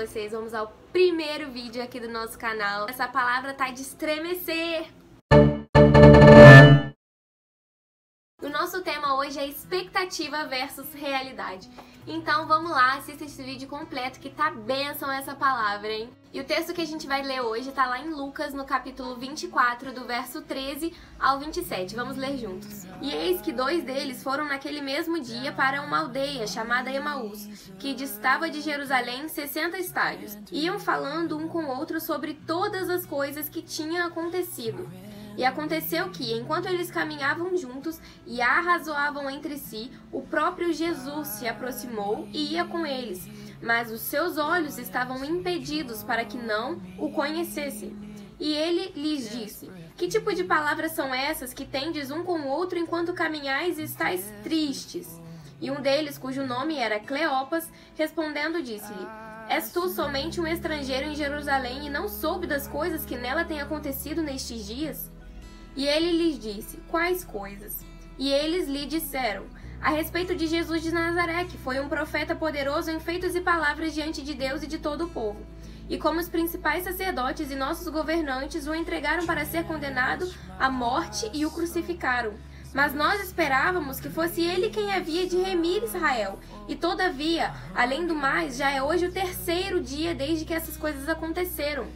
vocês. Vamos ao primeiro vídeo aqui do nosso canal. Essa palavra tá de estremecer! O nosso tema hoje é expectativa versus realidade. Então vamos lá, assista esse vídeo completo que tá bênção essa palavra, hein? E o texto que a gente vai ler hoje tá lá em Lucas, no capítulo 24, do verso 13 ao 27. Vamos ler juntos. E eis que 2 deles foram naquele mesmo dia para uma aldeia chamada Emaús, que distava de Jerusalém 60 estádios. Iam falando um com o outro sobre todas as coisas que tinham acontecido. E aconteceu que, enquanto eles caminhavam juntos e arrazoavam entre si, o próprio Jesus se aproximou e ia com eles, mas os seus olhos estavam impedidos para que não o conhecessem. E ele lhes disse: que tipo de palavras são essas que tendes um com o outro enquanto caminhais e estáis tristes? E um deles, cujo nome era Cleopas, respondendo disse-lhe: és tu somente um estrangeiro em Jerusalém e não soube das coisas que nela têm acontecido nestes dias? E ele lhes disse: quais coisas? E eles lhe disseram: a respeito de Jesus de Nazaré, que foi um profeta poderoso em feitos e palavras diante de Deus e de todo o povo. E como os principais sacerdotes e nossos governantes o entregaram para ser condenado à morte e o crucificaram. Mas nós esperávamos que fosse ele quem havia de remir Israel. E todavia, além do mais, já é hoje o 3º dia desde que essas coisas aconteceram.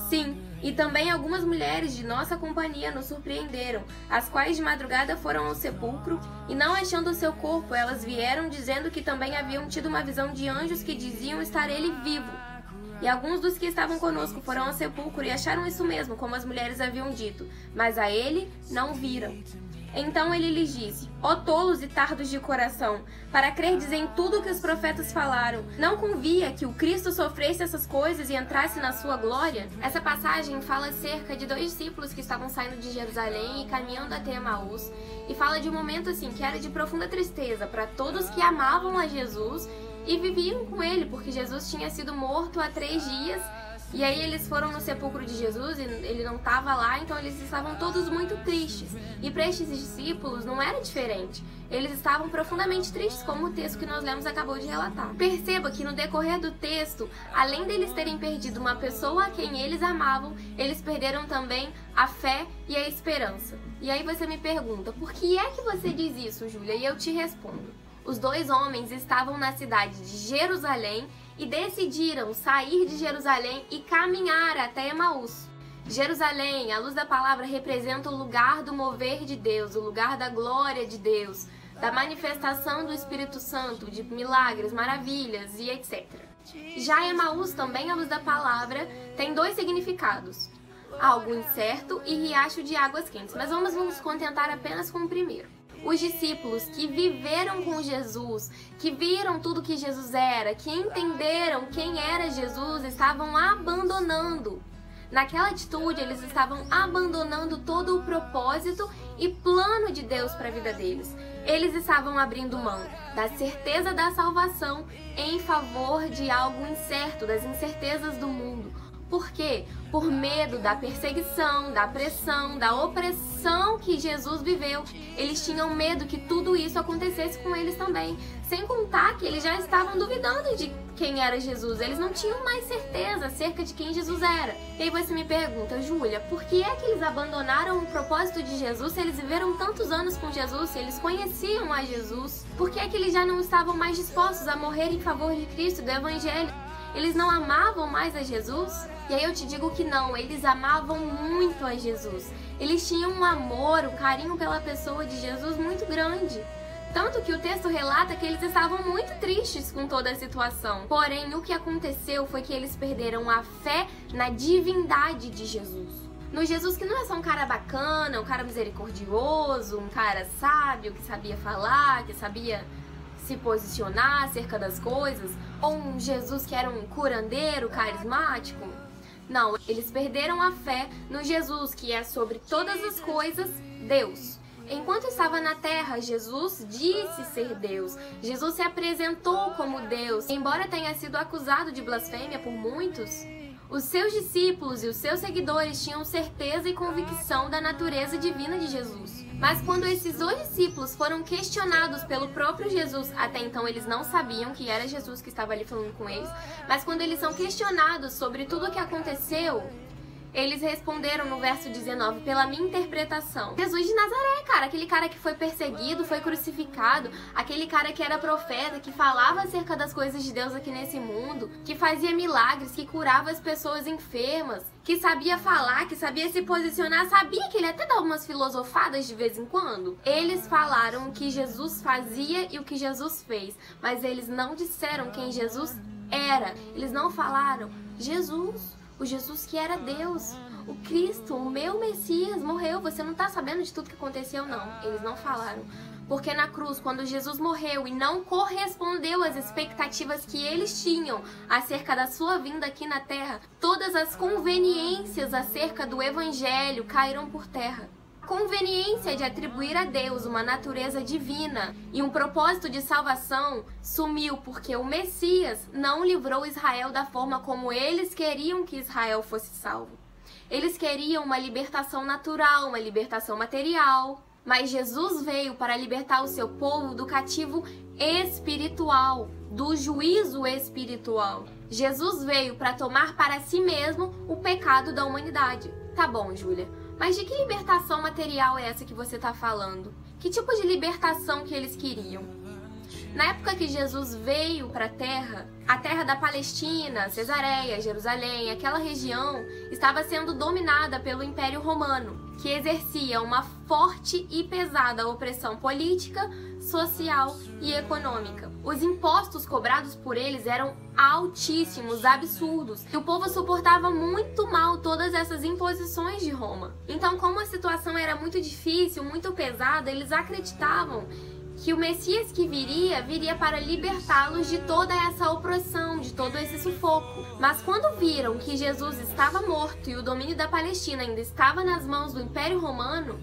Sim, e também algumas mulheres de nossa companhia nos surpreenderam, as quais de madrugada foram ao sepulcro, e não achando o seu corpo, elas vieram dizendo que também haviam tido uma visão de anjos que diziam estar ele vivo. E alguns dos que estavam conosco foram ao sepulcro e acharam isso mesmo, como as mulheres haviam dito, mas a ele não viram. Então ele lhes disse: ó tolos e tardos de coração, para crerdes em tudo que os profetas falaram, não convia que o Cristo sofresse essas coisas e entrasse na sua glória? Essa passagem fala acerca de 2 discípulos que estavam saindo de Jerusalém e caminhando até Emaús, e fala de um momento assim que era de profunda tristeza para todos que amavam a Jesus e viviam com ele, porque Jesus tinha sido morto há 3 dias. E aí eles foram no sepulcro de Jesus e ele não estava lá, então eles estavam todos muito tristes. E para estes discípulos não era diferente. Eles estavam profundamente tristes, como o texto que nós lemos acabou de relatar. Perceba que no decorrer do texto, além deles terem perdido uma pessoa a quem eles amavam, eles perderam também a fé e a esperança. E aí você me pergunta: por que é que você diz isso, Júlia? E eu te respondo: os 2 homens estavam na cidade de Jerusalém e decidiram sair de Jerusalém e caminhar até Emaús. Jerusalém, à luz da palavra, representa o lugar do mover de Deus, o lugar da glória de Deus, da manifestação do Espírito Santo, de milagres, maravilhas e etc. Já Emaús, também à luz da palavra, tem 2 significados: algo incerto e riacho de águas quentes. Mas vamos nos contentar apenas com o primeiro. Os discípulos que viveram com Jesus, que viram tudo que Jesus era, que entenderam quem era Jesus, estavam abandonando. Naquela atitude, eles estavam abandonando todo o propósito e plano de Deus para a vida deles. Eles estavam abrindo mão da certeza da salvação em favor de algo incerto, das incertezas do mundo. Por quê? Por medo da perseguição, da pressão, da opressão que Jesus viveu. Eles tinham medo que tudo isso acontecesse com eles também. Sem contar que eles já estavam duvidando de quem era Jesus. Eles não tinham mais certeza acerca de quem Jesus era. E aí você me pergunta: Júlia, por que é que eles abandonaram o propósito de Jesus se eles viveram tantos anos com Jesus, se eles conheciam a Jesus? Por que é que eles já não estavam mais dispostos a morrer em favor de Cristo, do Evangelho? Eles não amavam mais a Jesus? E aí eu te digo que não, eles amavam muito a Jesus. Eles tinham um amor, um carinho pela pessoa de Jesus muito grande. Tanto que o texto relata que eles estavam muito tristes com toda a situação. Porém, o que aconteceu foi que eles perderam a fé na divindade de Jesus. No Jesus que não é só um cara bacana, um cara misericordioso, um cara sábio, que sabia falar, que sabia se posicionar acerca das coisas, ou um Jesus que era um curandeiro, carismático. Não, eles perderam a fé no Jesus que é sobre todas as coisas Deus. Enquanto estava na terra, Jesus disse ser Deus. Jesus se apresentou como Deus. Embora tenha sido acusado de blasfêmia por muitos, os seus discípulos e os seus seguidores tinham certeza e convicção da natureza divina de Jesus. Mas quando esses 2 discípulos foram questionados pelo próprio Jesus, até então eles não sabiam que era Jesus que estava ali falando com eles, mas quando eles são questionados sobre tudo o que aconteceu, eles responderam no verso 19, pela minha interpretação. Jesus de Nazaré, cara, aquele cara que foi perseguido, foi crucificado, aquele cara que era profeta, que falava acerca das coisas de Deus aqui nesse mundo, que fazia milagres, que curava as pessoas enfermas, que sabia falar, que sabia se posicionar, sabia que ele até dava umas filosofadas de vez em quando. Eles falaram o que Jesus fazia e o que Jesus fez, mas eles não disseram quem Jesus era. Eles não falaram Jesus. O Jesus que era Deus, o Cristo, o meu Messias morreu. Você não está sabendo de tudo que aconteceu, não. Eles não falaram. Porque na cruz, quando Jesus morreu e não correspondeu às expectativas que eles tinham acerca da sua vinda aqui na terra, todas as conveniências acerca do Evangelho caíram por terra. Conveniência de atribuir a Deus uma natureza divina e um propósito de salvação sumiu porque o Messias não livrou Israel da forma como eles queriam que Israel fosse salvo. Eles queriam uma libertação natural, uma libertação material, mas Jesus veio para libertar o seu povo do cativo espiritual, do juízo espiritual. Jesus veio para tomar para si mesmo o pecado da humanidade. Tá bom, Júlia. Mas de que libertação material é essa que você está falando? Que tipo de libertação que eles queriam? Na época que Jesus veio para a terra da Palestina, Cesareia, Jerusalém, aquela região estava sendo dominada pelo Império Romano, que exercia uma forte e pesada opressão política, social e econômica. Os impostos cobrados por eles eram altíssimos, absurdos, e o povo suportava muito mal todas essas imposições de Roma. Então, como a situação era muito difícil, muito pesada, eles acreditavam que o Messias que viria para libertá-los de toda essa opressão, de todo esse sufoco. Mas quando viram que Jesus estava morto e o domínio da Palestina ainda estava nas mãos do Império Romano,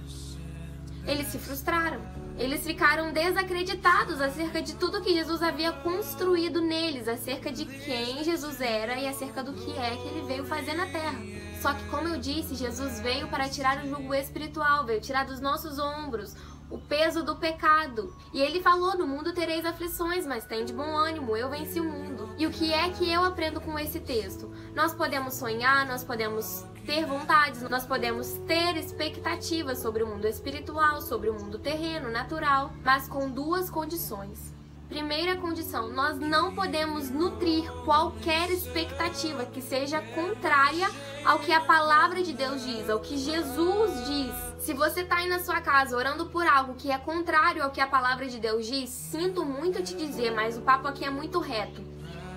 eles se frustraram. Eles ficaram desacreditados acerca de tudo que Jesus havia construído neles, acerca de quem Jesus era e acerca do que é que ele veio fazer na terra. Só que, como eu disse, Jesus veio para tirar o jugo espiritual, veio tirar dos nossos ombros o peso do pecado. E ele falou, no mundo tereis aflições, mas tem de bom ânimo, eu venci o mundo. E o que é que eu aprendo com esse texto? Nós podemos sonhar, nós podemos ter vontades, nós podemos ter expectativas sobre o mundo espiritual, sobre o mundo terreno, natural, mas com 2 condições. Primeira condição, nós não podemos nutrir qualquer expectativa que seja contrária ao que a palavra de Deus diz, ao que Jesus diz. Se você está aí na sua casa orando por algo que é contrário ao que a palavra de Deus diz, sinto muito te dizer, mas o papo aqui é muito reto.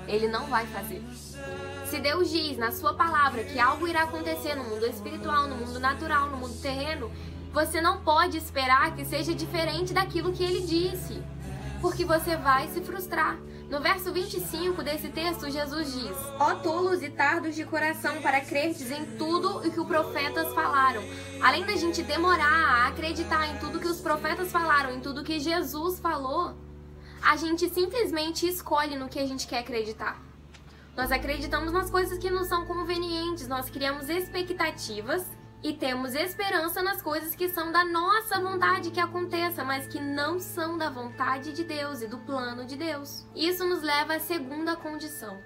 Ele não vai fazer. Se Deus diz na sua palavra que algo irá acontecer no mundo espiritual, no mundo natural, no mundo terreno, você não pode esperar que seja diferente daquilo que ele disse, porque você vai se frustrar. No verso 25 desse texto, Jesus diz: ó tolos e tardos de coração para crerdes em tudo o que os profetas falaram. Além da gente demorar a acreditar em tudo que os profetas falaram, em tudo que Jesus falou, a gente simplesmente escolhe no que a gente quer acreditar. Nós acreditamos nas coisas que nos são convenientes, nós criamos expectativas e temos esperança nas coisas que são da nossa vontade que aconteça, mas que não são da vontade de Deus e do plano de Deus. Isso nos leva à segunda condição.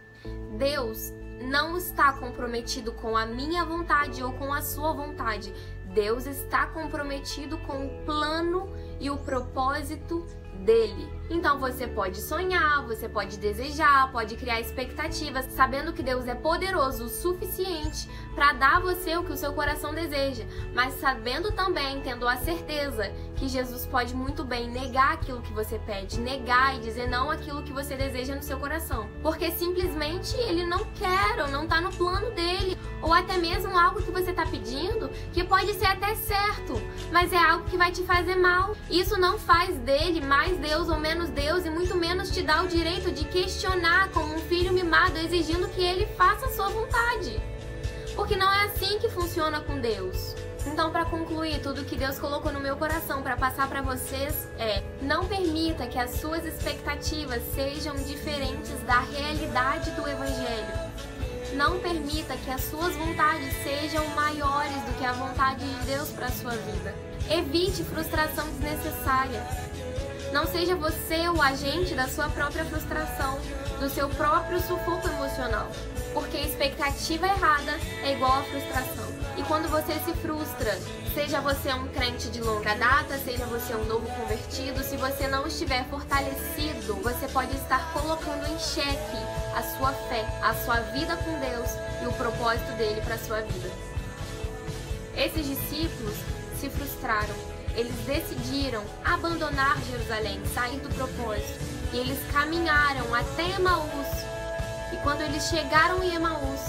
Deus não está comprometido com a minha vontade ou com a sua vontade. Deus está comprometido com o plano e o propósito dele. Então você pode sonhar, você pode desejar, pode criar expectativas, sabendo que Deus é poderoso o suficiente para dar a você o que o seu coração deseja, mas sabendo também, tendo a certeza que Jesus pode muito bem negar aquilo que você pede, negar e dizer não aquilo que você deseja no seu coração, porque simplesmente ele não quer ou não está no plano dele, ou até mesmo algo que você está pedindo que pode ser até certo, mas é algo que vai te fazer mal. Isso não faz dele mais Deus ou menos Deus, e muito menos te dá o direito de questionar como um filho mimado, exigindo que ele faça a sua vontade, porque não é assim que funciona com Deus. Então, para concluir, tudo que Deus colocou no meu coração para passar para vocês é: não permita que as suas expectativas sejam diferentes da realidade do Evangelho. Não permita que as suas vontades sejam maiores do que a vontade de Deus para a sua vida. Evite frustração desnecessária. Não seja você o agente da sua própria frustração, do seu próprio sufoco emocional, porque a expectativa errada é igual a frustração. E quando você se frustra, seja você um crente de longa data, seja você um novo convertido, se você não estiver fortalecido, você pode estar colocando em xeque a sua fé, a sua vida com Deus e o propósito dele para a sua vida. Esses discípulos se frustraram. Eles decidiram abandonar Jerusalém, sair do propósito, e eles caminharam até Emaús. E quando eles chegaram em Emaús,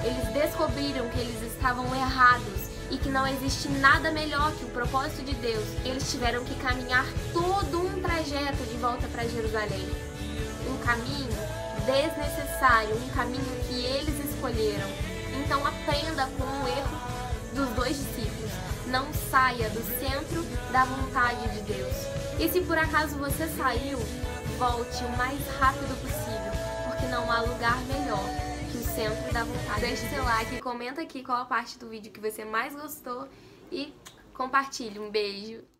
eles descobriram que eles estavam errados e que não existe nada melhor que o propósito de Deus. Eles tiveram que caminhar todo um trajeto de volta para Jerusalém. Um caminho desnecessário, um caminho que eles escolheram. Então aprenda com o erro dos dois discípulos. Não saia do centro da vontade de Deus. E se por acaso você saiu, volte o mais rápido possível, porque não há lugar melhor que o centro da vontade. Deixe seu like, comenta aqui qual a parte do vídeo que você mais gostou e compartilhe. Um beijo!